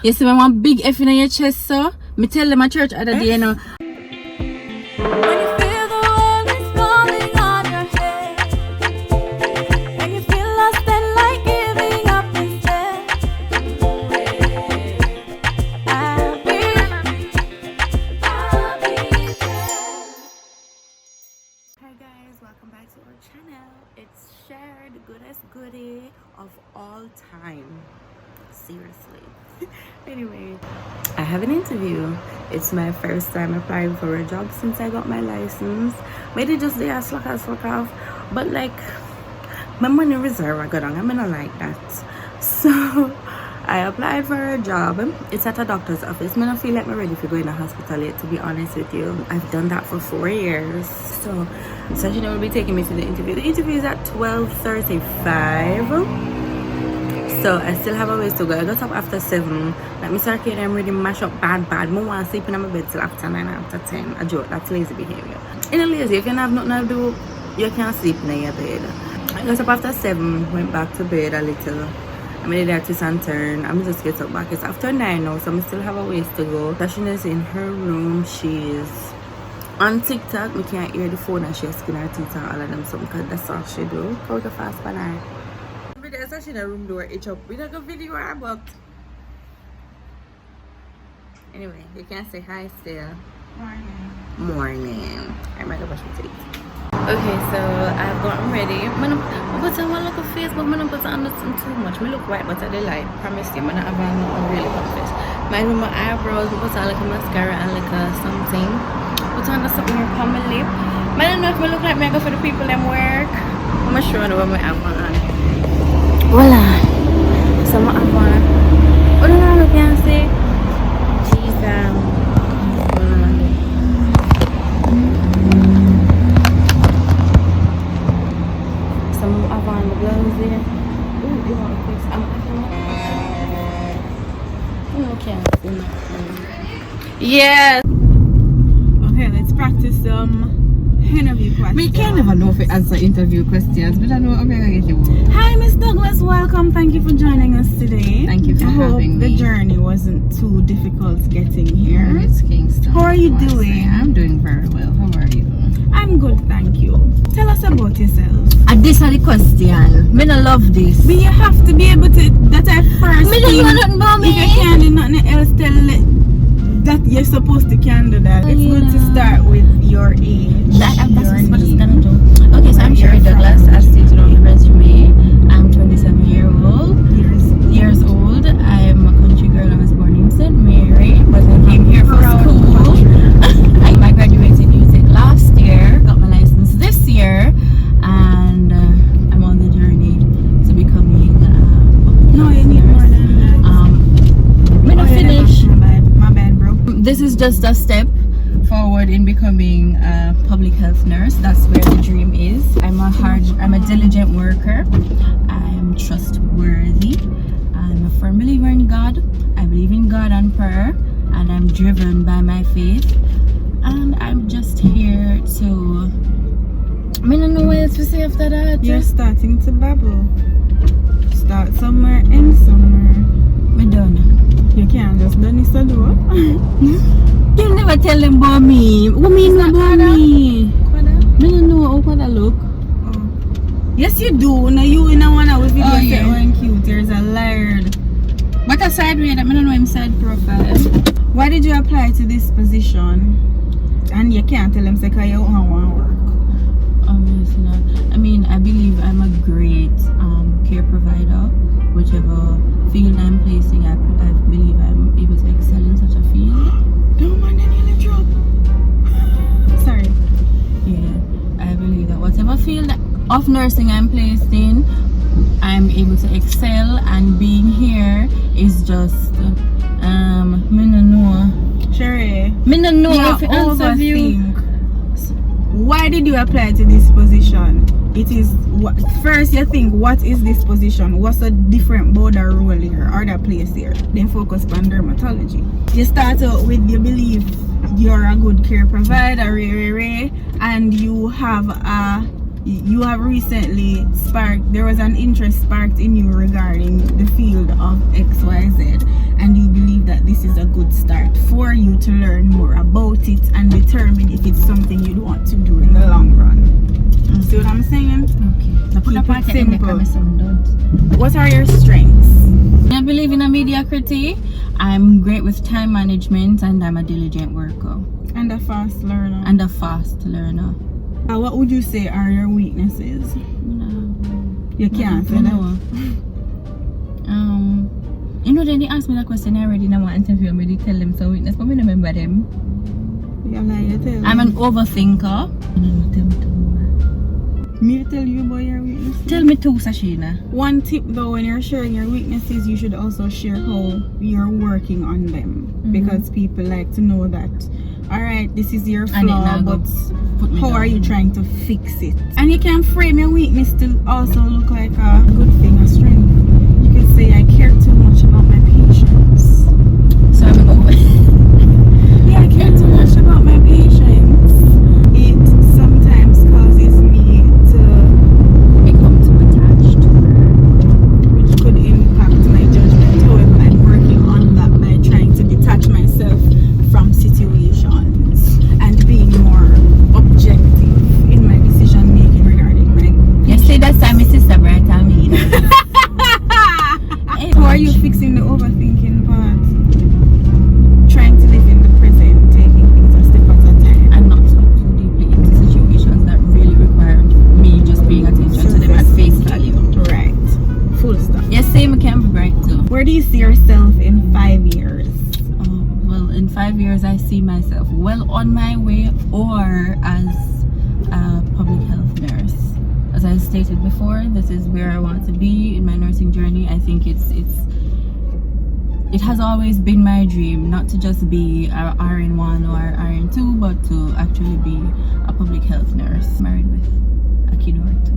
You see, when one big F in your chest, so me tell them at church other day, you know. When you feel the world is falling on your head, and you feel lost and like giving up instead, I'll be there. Hi guys, welcome back to our channel. It's Sher, the goodest goodie of all time. Seriously. Anyway, I have an interview. It's my first time applying for a job since I got my license. Maybe just there slack off, but like my money reserve I got on. I'm not like that. So I applied for a job. It's at a doctor's office. I don't feel like I'm ready to go in a hospital yet, to be honest with you. I've done that for 4 years. So Sash and Sher will be taking me to the interview. The interview is at 12:35. So I still have a ways to go. I got up after 7. Like me start I'm ready mash up bad. I want to sleep in my bed till after 9, after 10. A joke, that's lazy behavior. In a lazy, if you have nothing to do, you can't sleep in your bed. I got up after 7, went back to bed a little. I made that twist and turn. I'm just get up back. It's after 9 now, so I still have a ways to go. Tashin is in her room. She's on TikTok. We can't hear the phone and she's skin her teeth and all of them. So because that's all she do. Go to fast by night. There's actually in a room door itch up. We don't go video about. Anyway, you can say hi still. Morning. I might go brush my teeth. Okay, so I've gotten ready. I'm put on one look of face, but I'm not put on nothing too much. I look white, but I do like. Promise you, I'm not having no really good face. Mine with my eyebrows, I put on like a mascara and like a something. Put on something here on my lip. I don't know if I look like me go for the people that work. I'm not sure what I have on. Voila! So I have one. What do I look and say? Jesus. Some I have on the blouse there. Ooh, you want to fix? I'm okay. Yes. Okay, let's practice some interview questions. We can't never know if we answer interview questions, but I know I'm gonna get you. Hi, Miss Douglas. Welcome. Thank you for joining us today. Thank you for having me. The journey wasn't too difficult getting here. It's Kingston. How are you doing? I'm doing very well. How are you? I'm good, thank you. Tell us about yourself. This is the question. Me no love this. But you have to be able to. That I first. Me don't know nothing about me. If you can't do nothing else, tell that you're supposed to can do that. It's good to start with your age. That's what it's gonna do. Okay, so I'm Sher Douglas. As stated on the resume, I'm 27 years old. I'm a country girl. I was born in St. Mary, but I came here for school. I graduated music last year, got my license this year, and I'm on the journey to becoming a public No, you need more than that. When I finish. My bad, bro. This is just a step forward in becoming a public health nurse. That's where the dream is. I'm a diligent worker. I'm trustworthy. I'm a firm believer in God. I believe in God and prayer, and I'm driven by my faith. And I'm just here to. I don't know what else to say after that. You're starting to babble. Start somewhere, end somewhere. We're done. You can't just done this do. You never tell them about me. What mean about me? I don't know how Kwada look. Oh. Yes, you do. Now you in a one hour video saying cute. There's a layered. But aside way that I don't know him side profile. Why did you apply to this position? And you can't tell them say cause you don't want to work. Obviously not. I mean, I believe I'm a great care provider. Whichever field I'm placing, I believe I'm able to excel in such a field. Don't mind any of the drop. Sorry. Yeah, I believe that whatever field of nursing I'm placed in, I'm able to excel, and being here is just me no know. Sherry. Me no know if it answers you. Why did you apply to this position? It is what first you think, what is this position? What's a different border role here or that place here? Then focus on dermatology. You start out with you believe you're a good care provider, and you have recently there was an interest sparked in you regarding the field of XYZ, and you believe this is a good start for you to learn more about it and determine if it's something you'd want to do in the long run. See what I'm saying? Okay. Now put Keep a part it in the simple. sound. What are your strengths? I believe in a mediocrity. I'm great with time management and I'm a diligent worker. And a fast learner. And a fast learner. What would you say are your weaknesses? You can't say that. You know, then they asked me that question already in one interview and they tell them some weakness, but we don't remember them. You lie, you tell I'm me. an overthinker. Me tell you about your weaknesses. Tell me too, Sashina. One tip though, when you're sharing your weaknesses, you should also share how you're working on them. Because people like to know that, alright, this is your flaw, but how are you trying to fix it? And you can frame your weakness to also look like a good thing, a strength. You can say, I care too much about my patients. So I'm over. Yeah, I care too much about my patients. It sometimes causes me to become too attached to her, which could impact my judgment. However, I'm working on that by trying to detach myself from situations and being more objective in my decision making regarding my. You see, that's time my sister brought me. How are you fixing the overthinking part? Trying to live in the present, taking things a step at a time. And not so too deeply into situations that really require me just paying attention to them at face value. Right. Full stop. Yes, same, I can be bright too. Where do you see yourself in 5 years? Oh, well, in 5 years, I see myself well on my way or as a public health nurse. As I stated before, this is where I want to be in my nursing journey. I think it has always been my dream not to just be a RN1 or RN2, but to actually be a public health nurse married with a kid or two.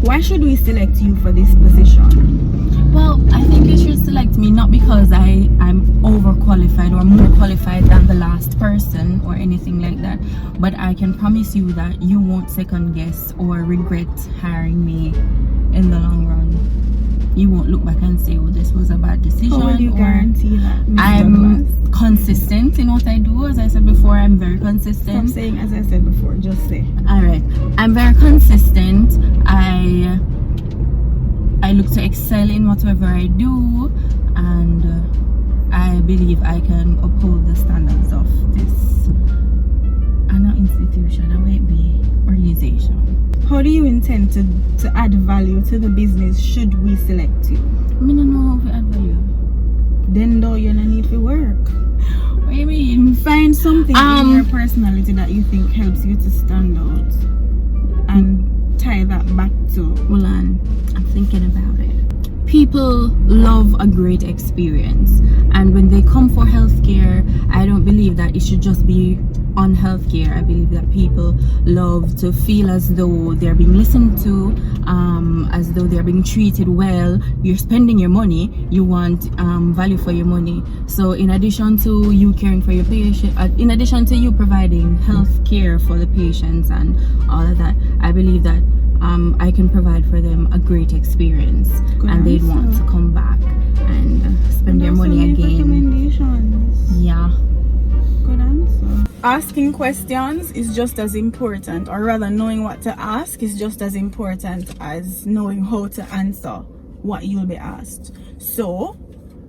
Why should we select you for this position? Well, I think you should select me not because I'm overqualified or more qualified than the last person or anything like that, but I can promise you that you won't second guess or regret hiring me in the long run. You won't look back and say, oh, this was a bad decision. How will you guarantee that, Ms. I'm Douglas? consistent in what I do. As I said before, I'm very consistent. Stop saying as I said before, just say. Alright, I'm very consistent. I look to excel in whatever I do, and I believe I can uphold the standards of this institution, I might be organization. How do you intend to add value to the business should we select you? I don't know how to add value. Then though you don't need to work. What do you mean? Find something in your personality that you think helps you to stand out and tie that back to. Hold on, I'm thinking about it. People love a great experience, and when they come for healthcare, I don't believe that it should just be on healthcare. I believe that people love to feel as though they're being listened to, as though they're being treated well. You're spending your money, you want value for your money. So in addition to you caring for your patient, in addition to you providing health care for the patients and all of that, I believe that I can provide for them a great experience. Good and they'd answer. want to come back and spend their money again. Recommendations. Yeah. Good answer. Asking questions is just as important, or rather knowing what to ask is just as important as knowing how to answer what you'll be asked. So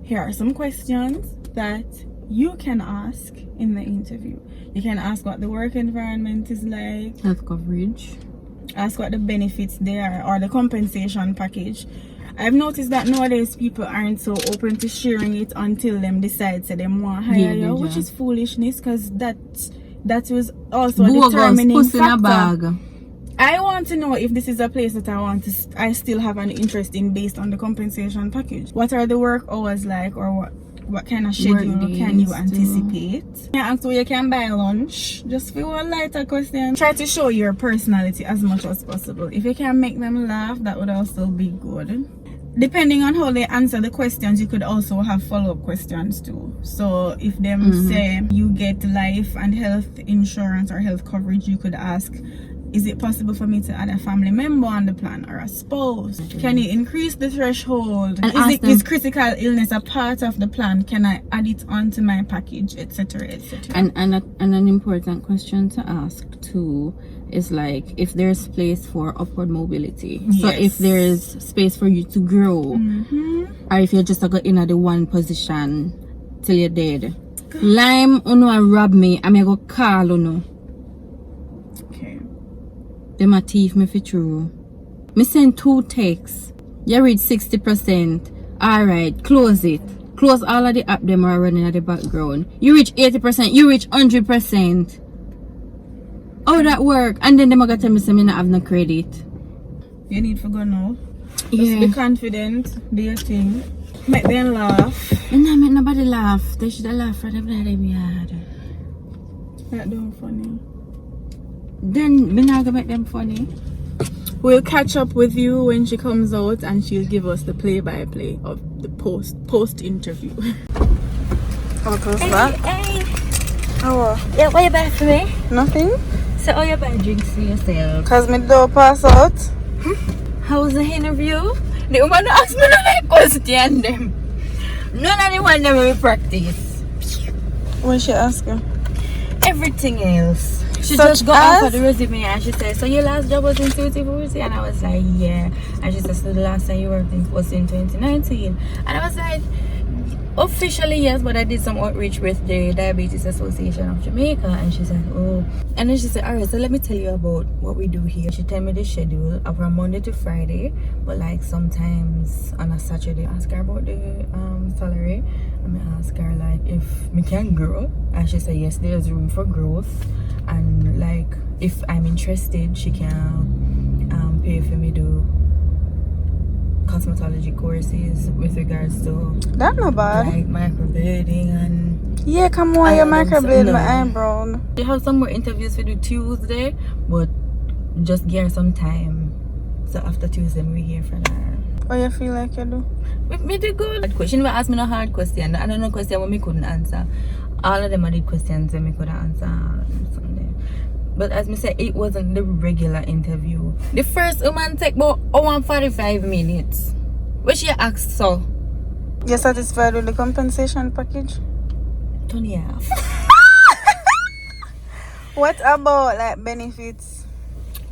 here are some questions that you can ask in the interview. You can ask what the work environment is like, Health coverage. ask what the benefits there are or the compensation package. I've noticed that nowadays people aren't so open to sharing it until them decide to them want hire you, which is foolishness, because that was also a determining puss in a factor. bag. I want to know if this is a place that I still have an interest in based on the compensation package. What are the work hours like, or what kind of schedule can you anticipate? Yeah, and so you can buy lunch. Just for one lighter question. Try to show your personality as much as possible. If you can make them laugh, that would also be good. Depending on how they answer the questions, you could also have follow-up questions too. So if them say you get life and health insurance or health coverage, you could ask, Is it possible for me to add a family member on the plan or a spouse? Can you increase the threshold? And Is critical illness a part of the plan? Can I add it onto my package, etc., etc.? And an important question to ask too is like if there's space for upward mobility. So Yes. if there's space for you to grow, or if you're just in the one position till you're dead. Lime uno rob me, I'm gonna go call uno. Okay. Them a thief me for true. Me send 2 texts. You reach 60%. Alright, close it. Close all of the app them are running at the background. You reach 80%, you reach 100%. How that work? And then them are gonna tell me say me not have no credit. You need to go now. Just Yeah. be confident, do your thing. Make them laugh. And I make nobody laugh. They should have laughed for them that they be hard. That don't funny. Then me not gonna make them funny. We'll catch up with you when she comes out and she'll give us the play-by-play of the post interview. What was that? Hey. Oh, Yeah, what you buy for me? nothing? So all you buy drinks for yourself. Cause me don't pass out. How was the interview? The woman asked me no question them. None of the one them we practice. What she ask you? Everything else. She Such just got off as? of the resume and she said, so your last job was in 2040? And I was like, yeah. And she said, so the last time you worked was in 2019. And I was like, officially yes, but I did some outreach with the Diabetes Association of Jamaica. And she said, oh. And then she said, alright, so let me tell you about what we do here. She told me the schedule from Monday to Friday, but like sometimes on a Saturday. I ask her about the salary. And I ask her like if me can grow. And she said, yes, there's room for growth. And like if I'm interested, she can pay for me to cosmetology courses with regards to That not bad. like microblading and Yeah, come on, you I don't microblade know. my eyebrow. they have some more interviews for the Tuesday, but just give her some time. So after Tuesday we hear from her. What you feel like you do? Me did good. She never asked me no hard question. I don't know question what me couldn't answer. All of them are the questions that me couldn't answer on Sunday. But as me said, it wasn't the regular interview. The first woman take about 45 minutes. What she asked so? You satisfied with the compensation package? 20 half. What about like benefits?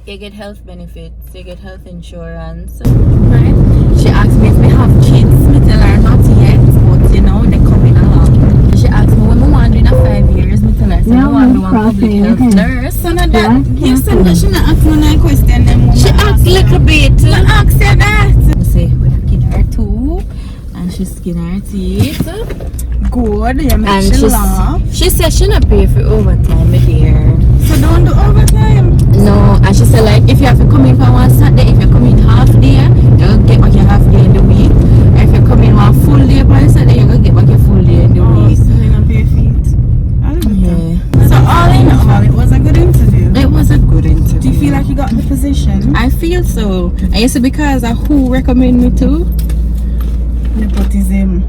You get health benefits, you get health insurance. Right? She asked me if we have kids. Me tell her not yet, but you know, they're coming along. She asked me when we want to do in 5 years. Me tell her, so I want to do a public health nurse. So now that you said that she not ask me no question, then She asked a little bit. She asked you that. I say, we have kid her too. And she skin her teeth. Good, you make And she laugh. she said she not pay for overtime, my dear. So don't do overtime. No, and she said like if you have to come in for one Saturday, if you come in half day, you'll get back your half day in the week. If you come in one full day for Saturday, you're gonna get back your full day in the week. So you don't pay feet. Yeah. So all in all, it was a good interview. It was a good interview. Do you feel like you got the position? I feel so. And you see because of who recommend me to? Nepotism.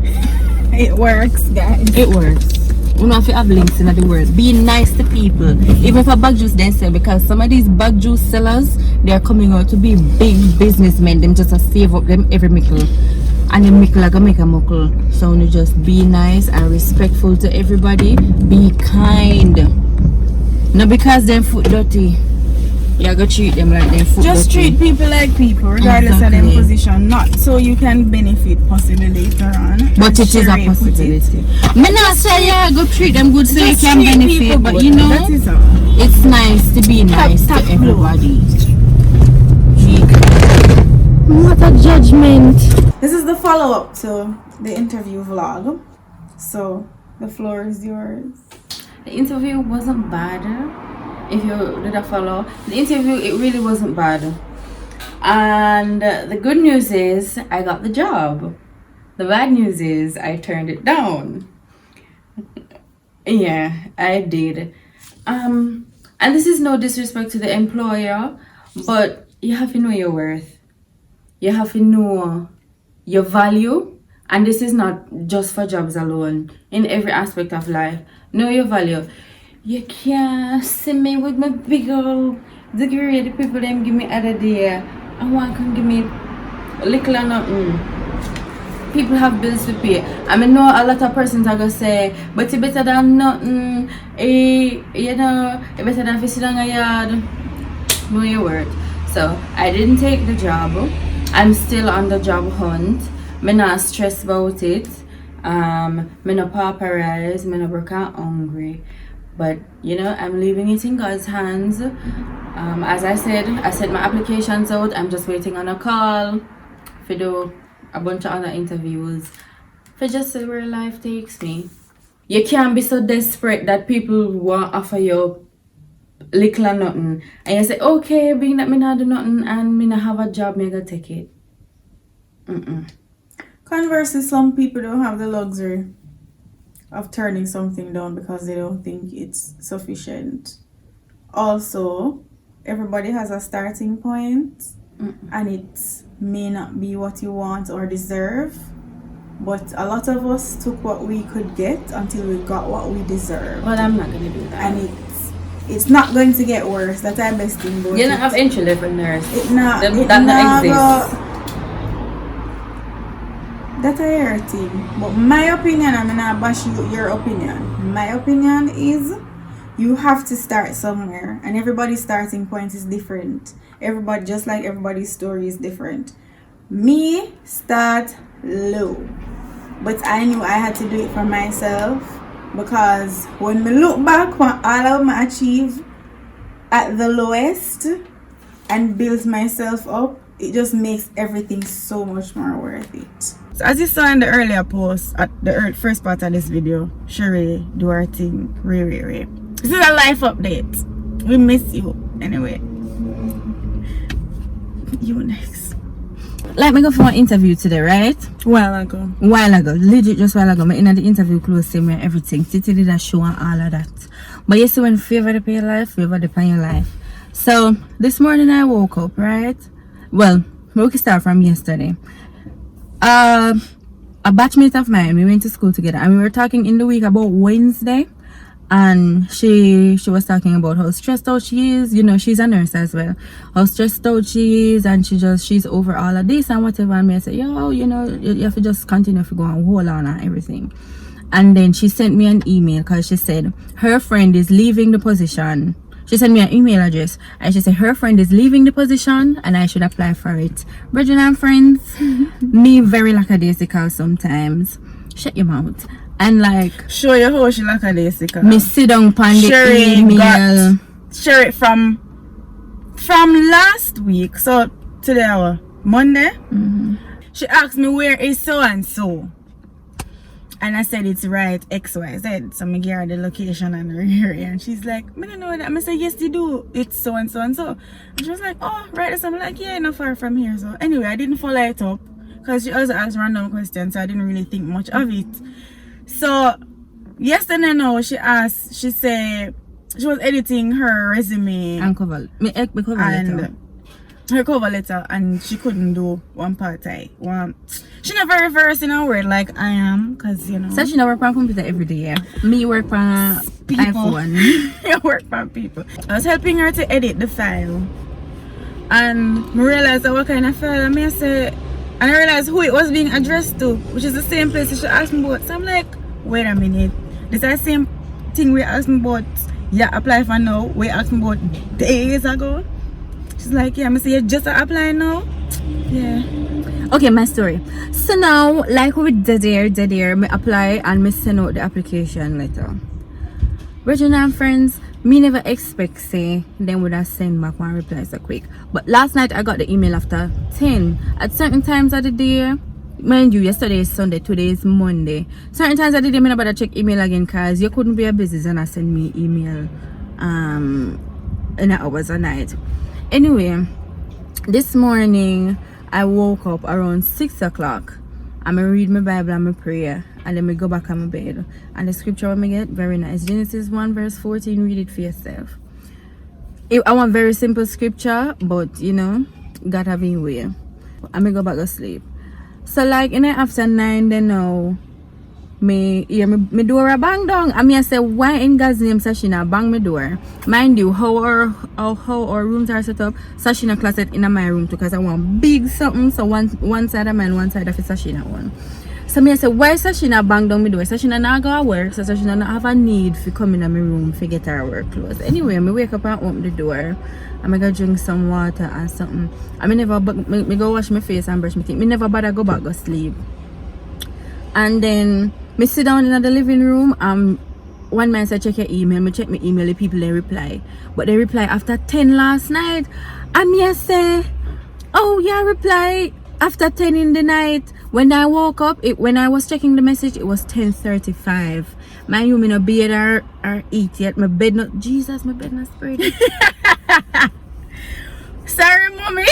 It works, guys. It works. We don't have to have links in the world. Be nice to people. Even for bag juice they sell, because some of these bag juice sellers, they are coming out to be big businessmen. Them just a save up them every mickle. And the mickle are gonna make a muckle. So you just be nice and respectful to everybody. Be kind. Not because them foot dirty. You gotta treat them like them foot Just dirty. treat people like people, regardless of Exactly. their position. Not so you can benefit possibly later on. But As it is a Sherry put it. possibility. Me not say yeah, go treat them good so you Just can treat benefit, people but good. you know, That is all. it's nice to be nice tap to everybody. Be What a judgment. This is the follow-up to the interview vlog. So the floor is yours. The interview wasn't bad. If you did a follow, the interview it really wasn't bad. And the good news is I got the job. The bad news is I turned it down. Yeah, I did. And this is no disrespect to the employer, but you have to know your worth. You have to know your value. And this is not just for jobs alone. In every aspect of life, know your value. You can't see me with my big old degree. The people them give me other day. I want to give me little or nothing. People have bills to pay. I mean, know a lot of persons are gonna say, but it's better than nothing. You know, it's better than sit on a yard. Know your word. So I didn't take the job. I'm still on the job hunt. Me not stressed about it. Me no pauperize. Me no work out hungry. But you know, I'm leaving it in God's hands. As I said, I sent my applications out. I'm just waiting on a call for do a bunch of other interviews for just see where life takes me. You can't be so desperate that people want offer you little or nothing, and you say, okay, being that me not do nothing and me not have a job, me gonna take it. Conversely, some people don't have the luxury of turning something down because they don't think it's sufficient. Also, everybody has a starting point, and it may not be what you want or deserve, but a lot of us took what we could get until we got what we deserve. Well, I'm not gonna do that. And it's not going to get worse. That's our best thing about You don't have entry level nurse. It not that not exists. That's a your thing. But my opinion, I'm not bash your opinion. My opinion is you have to start somewhere, and everybody's starting point is different. Everybody, just like everybody's story is different. Me start low, but I knew I had to do it for myself, because when me look back on all of my achieve at the lowest and build myself up, it just makes everything so much more worth it. So as you saw in the earlier post, at the first part of this video, Sherry do her thing. Ray. This is a life update. We miss you. Anyway. You next. Like me go for an interview today, right? While ago, legit just while ago. Me in the interview close same way everything. Titi did a show and all of that. But you see when favor the pay your life, favor the pay your life. So this morning I woke up, right? Well, we can start from yesterday. A batchmate of mine, we went to school together, and we were talking in the week about Wednesday, and she was talking about how stressed out she is. You know, she's a nurse as well. How stressed out she is, and she's over all of this and whatever. And me I said, yo, you know, you have to just continue to go and hold on and everything. And then she sent me an email because she said her friend is leaving the position. She sent me an email address, and she said her friend is leaving the position and I should apply for it. Brethren and friends, me very lackadaisical sometimes. Shut your mouth. And like, show you how she lackadaisical. Me sit down on the email. Sherry from last week, so today our Monday, she asked me where is so and so. And I said it's right XYZ. So I gave her the location and her area, and she's like, I don't know that. I said yes you do. It's so and so and so. And she was like, oh right. So I'm like, yeah, not far from here. So anyway, I didn't follow it up because she also asked random questions, so I didn't really think much of it. So yesterday now she said she was editing her resume and cover letter. Her cover letter, and she couldn't do one part. She never reversing a word like I am, because you know. So she never work on computer every day, yeah. Me work on iPhone. You work for people. I was helping her to edit the file, and I realized what kind of file. And I realized who it was being addressed to, which is the same place she asked me about. So I'm like, wait a minute, this is the same thing we asked me about. Yeah, apply for now. We asked me about days ago. She's like, yeah, I say you just apply now. Yeah. Okay, my story. So now, like we did there, me apply and me send out the application letter. Brethren and friends, me never expect say them would have send back one reply so quick. But last night I got the email after 10. At certain times of the day, mind you, yesterday is Sunday, today is Monday. Certain times of the day, me never check email again because you couldn't be a business and I send me email in the hours a night. Anyway, this morning I woke up around 6 o'clock. I'm gonna read my Bible and my prayer, and then I go back on my bed. And the scripture I get very nice. Genesis 1 verse 14. Read it for yourself. I want very simple scripture, but you know, God have his way. I'm gonna go back to sleep. So like in the after 9, then now me hear me door a bang down. And me I say, why in God's name Sashina bang me door? Mind you, how our rooms are set up, Sashina closet in my room too, because I want big something. So one side of mine, one side of the Sashina one. So me I say, why Sashina bang down my door? Sashina not go to work, so Sashina not have a need for come in my room for get her work clothes. Anyway, me wake up and open the door. I'm gonna drink some water and something. I never me go wash my face and brush my teeth. Me never bother go back go sleep. And then me sit down in the living room. One man said check your email. Me check my email. The people they reply, but they reply after 10 last night. And me I say, oh yeah, reply after 10 in the night. When I woke up, when I was checking the message, it was 10:35. Man, you me no bed or eat yet. My bed not Jesus. My bed not spread. Sorry, mommy.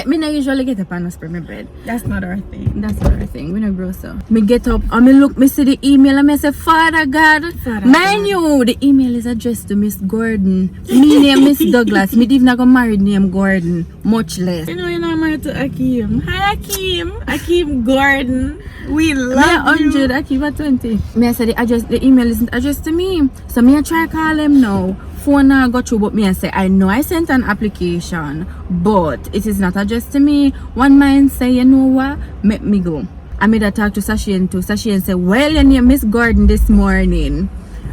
me not usually get up and spread my bed. That's not our thing. That's not our thing. We not grow so. Me get up and me look, me see the email and me say, Father God. Mind you, the email is addressed to Miss Gordon. Me name Miss Douglas. Me even not go married name Gordon. Much less. You know I'm married to Akeem. Hi Akeem. Akeem Gordon. We love you. 100, Akeem at 20. Me I say the email isn't addressed to me. So me I try call him now. Phone now got through, but me I say I know I sent an application, but it is not addressed to me. One man say, you know what, make me go. I made a talk to Sashi and say, well, your name Miss Gordon this morning.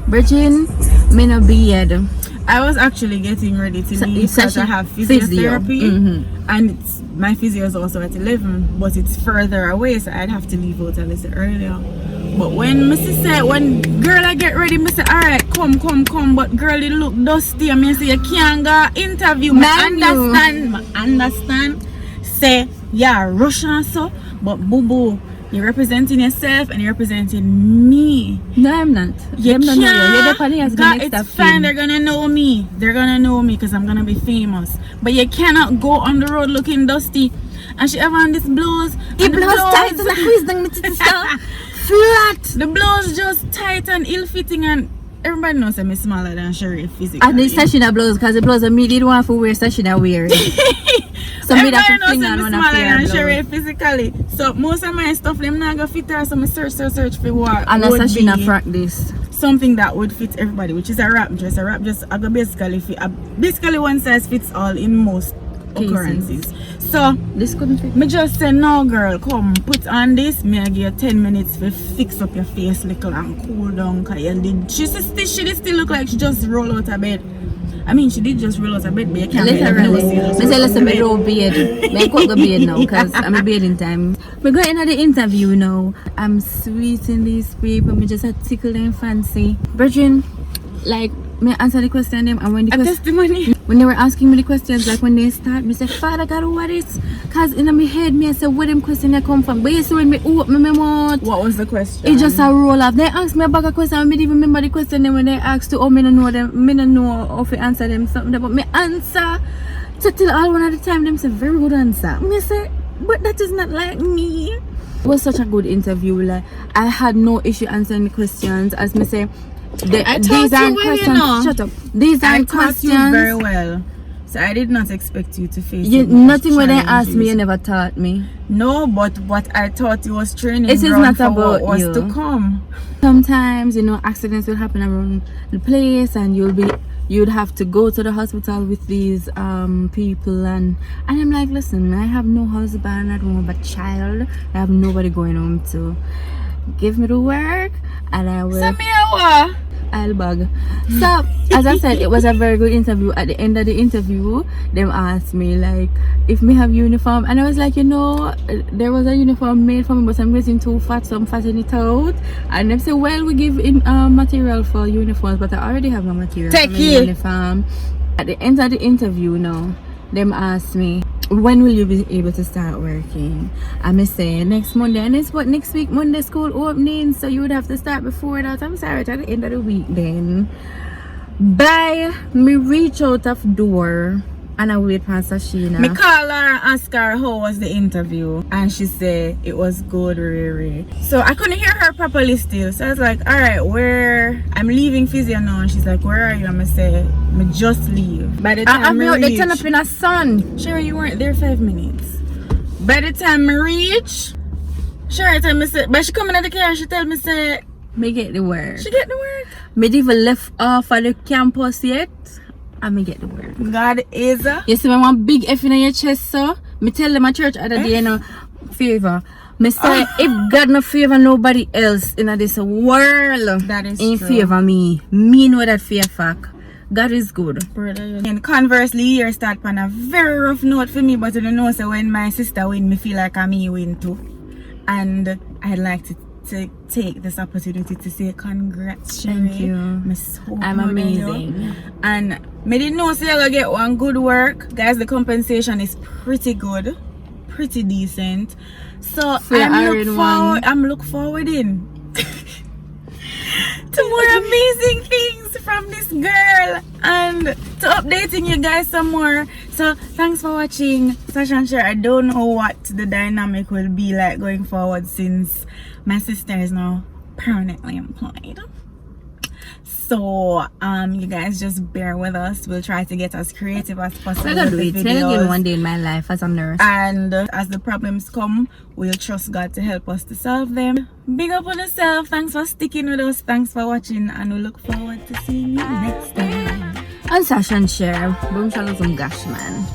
Virgin, me no beard. I was actually getting ready to leave because I have physiotherapy and my physio is also at 11, but it's further away, so I'd have to leave out a little earlier. But when Mrs. said, when girl I get ready, I say, alright, come, but girl it look dusty. I mean say you can't go interview. I understand. Say, yeah, rush and so, but boo, you're representing yourself and you're representing me. No, I'm not. You can't. It's fine. They're gonna know me. They're gonna know me because I'm gonna be famous. But you cannot go on the road looking dusty. And she ever on this blouse. The blouse tight and the quiz down the flat. The blouse just tight and ill-fitting, and everybody knows I'm smaller than Sherry physically. And the Sashina blouse, because the blouse me did want to wear Sashina wearing. So me that to fling on one of than Sherry physically. So most of my stuff them not gonna fit her, so I search for what and a would Sashina be frock this. something that would fit everybody, which is a wrap dress. A wrap dress I go basically fit basically one size fits all in most occurrences. So this couldn't fit. Me just say, no girl, come put on this. Me I give you 10 minutes to fix up your face little and cool down. Cause you did, she did still look like she just roll out of bed. I mean, she did just roll out of bed, but you can't literally. I say, listen, me don't beard. Me go to bed now, cause I'm a bearding time. We go into the interview now. I'm sweeting these people. Me just a tickle them fancy. Virgin, like, me answer the question them, and when the testimony. When they were asking me the questions, like when they start, me say, Father God, what is? Cause in my head, me I say, where them question they come from? But you see when me open my mouth, what was the question? It just a roll off. They asked me about a question, I didn't even remember the question. Then when they asked to, me don't know them, me don't know how to answer them something. But me answer to till all one at the time. Them say very good answer. Me say, but that is not like me. It was such a good interview. Like I had no issue answering the questions. As me say. These aren't questions. Shut up. These aren't questions. You very well. So I did not expect you to face nothing when they asked me, you never taught me. No, but what I thought you was training. It is not about what you. Was to come. Sometimes accidents will happen around the place, and you'd have to go to the hospital with these people, and I'm like, listen, I have no husband, I don't have a child, I have nobody going home to. Give me the work and I will. I'll bug. So as I said, it was a very good interview. At the end of the interview, them asked me like if me have uniform, and I was like, there was a uniform made for me, but I'm getting too fat, so I'm fattening it out. And they say, well, we give in material for uniforms, but I already have my material for my uniform. At the end of the interview now, them asked me, when will you be able to start working? I'm saying next Monday, and it's what next week Monday school opening, so you would have to start before that. I'm sorry, at the end of the week then. Bye. Me reach out of door and I wait for Sheena. Me call her and ask her how was the interview, and she said it was good, really. So I couldn't hear her properly still, so I was like, alright, I'm leaving physio now, and she's like, where are you? I'm say, me just leave. By the time they turn up in a sun. Sherry, you weren't there 5 minutes. By the time I reach, Sure, tell me say, but she come in the car, she tell me say, Me get the word. she get the word. Me didn't even left off of the campus yet. And me get the word. God is You see, me want big F in your chest, so me tell them at church other day, you know, favor. Me say, if God no favor nobody else in this world, That is in true. favor me know that fear fact. God is good. brother. And conversely, year start on a very rough note for me, but you know, so when my sister win, me feel like me win too. And I'd like to take this opportunity to say congrats, Sherry. Thank you. I'm so I'm proud of you. amazing. And me didn't know so you're gonna get one good work. Guys, the compensation is pretty good. Pretty decent. So For your iron one. I'm look forward in to more amazing things from this girl and to updating you guys some more. So thanks for watching Sash and Sher. I don't know what the dynamic will be like going forward since my sister is now permanently employed. So you guys just bear with us. We'll try to get as creative as possible. I'm gonna do with it. the Tell again videos. one day in my life as a nurse. And as the problems come, we'll trust God to help us to solve them. Big up on yourself. Thanks for sticking with us. Thanks for watching. And we look forward to seeing you next time. And Sash and Sher. Boom, shalom, gosh, man.